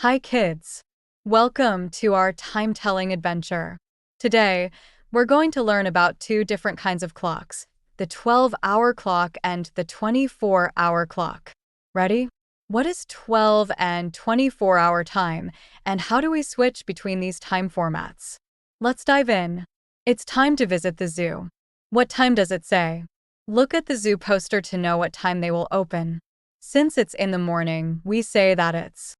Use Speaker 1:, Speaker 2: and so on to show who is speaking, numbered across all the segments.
Speaker 1: Hi kids! Welcome to our time-telling adventure. Today, we're going to learn about two different kinds of clocks, the 12-hour clock and the 24-hour clock. Ready? What is 12 and 24-hour time, and how do we switch between these time formats? Let's dive in. It's time to visit the zoo. What time does it say? Look at the zoo poster to know what time they will open. Since it's in the morning, we say that it's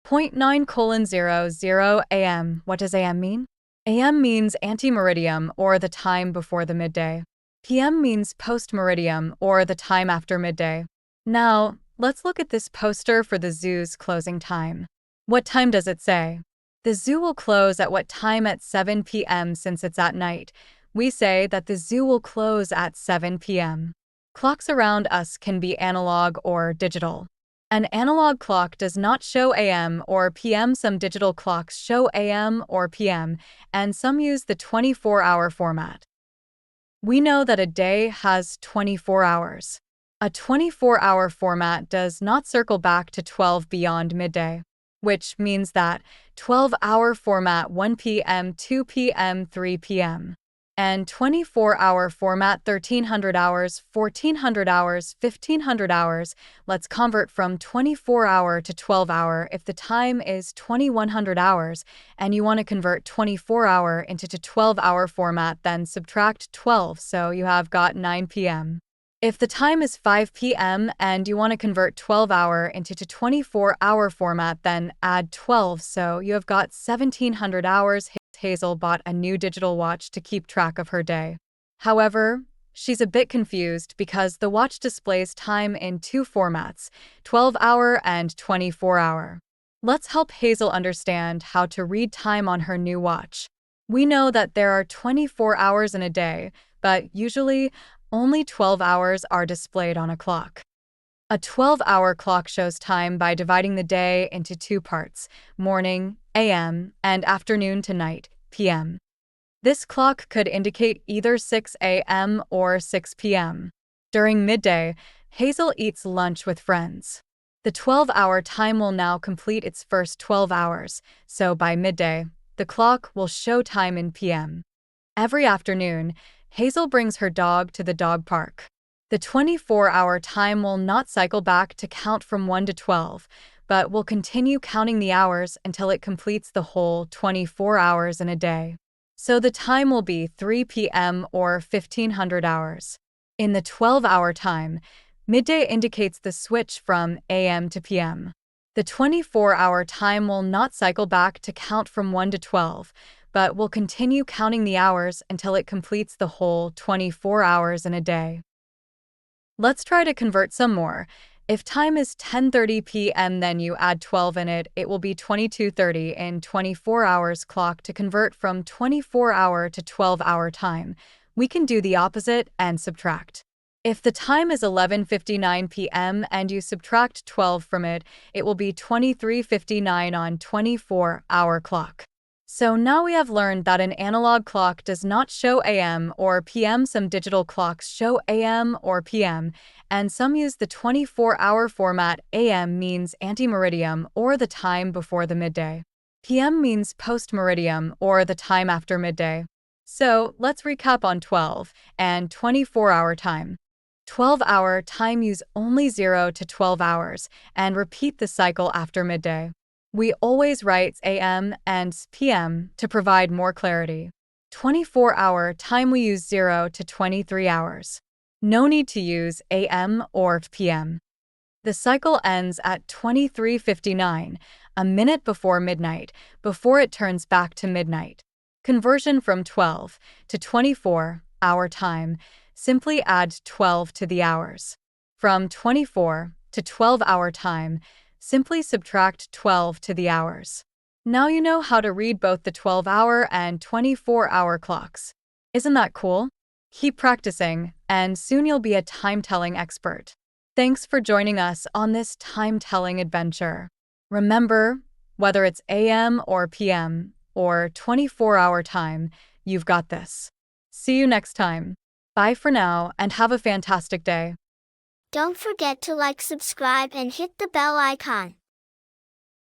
Speaker 1: 9:00 a.m. What does a.m. mean? A.m. means ante-meridiem, or the time before the midday. P.m. means post-meridiem, or the time after midday. Now, let's look at this poster for the zoo's closing time. What time does it say? The zoo will close at what time? At 7 p.m. Since it's at night, we say that the zoo will close at 7 p.m. Clocks around us can be analog or digital. An analog clock does not show AM or PM. Some digital clocks show AM or PM, and some use the 24-hour format. We know that a day has 24 hours. A 24-hour format does not circle back to 12 beyond midday, which means that 12-hour format 1 p.m., 2 p.m., 3 p.m. and 24-hour format 1300 hours, 1400 hours, 1500 hours. Let's convert from 24-hour to 12-hour. If the time is 2100 hours and you want to convert 24-hour into 12-hour format, then subtract 12, so you have got 9 p.m. If the time is 5 p.m. and you want to convert 12-hour into 24-hour format, then add 12, so you have got 1700 hours. Hazel bought a new digital watch to keep track of her day. However, she's a bit confused because the watch displays time in two formats, 12-hour and 24-hour. Let's help Hazel understand how to read time on her new watch. We know that there are 24 hours in a day, but usually only 12 hours are displayed on a clock. A 12-hour clock shows time by dividing the day into two parts, morning, AM, and afternoon to night, PM. This clock could indicate either 6 a.m. or 6 p.m. During midday, Hazel eats lunch with friends. The 12-hour time will now complete its first 12 hours, so by midday, the clock will show time in PM. Every afternoon, Hazel brings her dog to the dog park. The 24-hour time will not cycle back to count from 1 to 12, but will continue counting the hours until it completes the whole 24 hours in a day. So the time will be 3 p.m. or 1500 hours. In the 12-hour time, midday indicates the switch from AM to PM. The 24-hour time will not cycle back to count from 1 to 12, but will continue counting the hours until it completes the whole 24 hours in a day. Let's try to convert some more. If time is 10:30 p.m., then you add 12 in it, it will be 22:30 in 24 hours clock. To convert from 24-hour to 12-hour time, we can do the opposite and subtract. If the time is 11:59 p.m. and you subtract 12 from it, it will be 23:59 on 24-hour clock. So now we have learned that an analog clock does not show AM or PM. Some digital clocks show AM or PM, and some use the 24-hour format. AM means ante-meridiem, or the time before the midday. PM means post-meridiem, or the time after midday. So let's recap on 12 and 24-hour time. 12-hour time use only 0 to 12 hours and repeat the cycle after midday. We always write AM and PM to provide more clarity. 24-hour time we use 0 to 23 hours. No need to use AM or PM. The cycle ends at 23:59, a minute before midnight, before it turns back to midnight. Conversion from 12 to 24-hour time, simply add 12 to the hours. From 24 to 12-hour time, simply subtract 12 to the hours. Now you know how to read both the 12-hour and 24-hour clocks. Isn't that cool? Keep practicing, and soon you'll be a time-telling expert. Thanks for joining us on this time-telling adventure. Remember, whether it's AM or PM or 24-hour time, you've got this. See you next time. Bye for now, and have a fantastic day.
Speaker 2: Don't forget to like, subscribe, and hit the bell icon.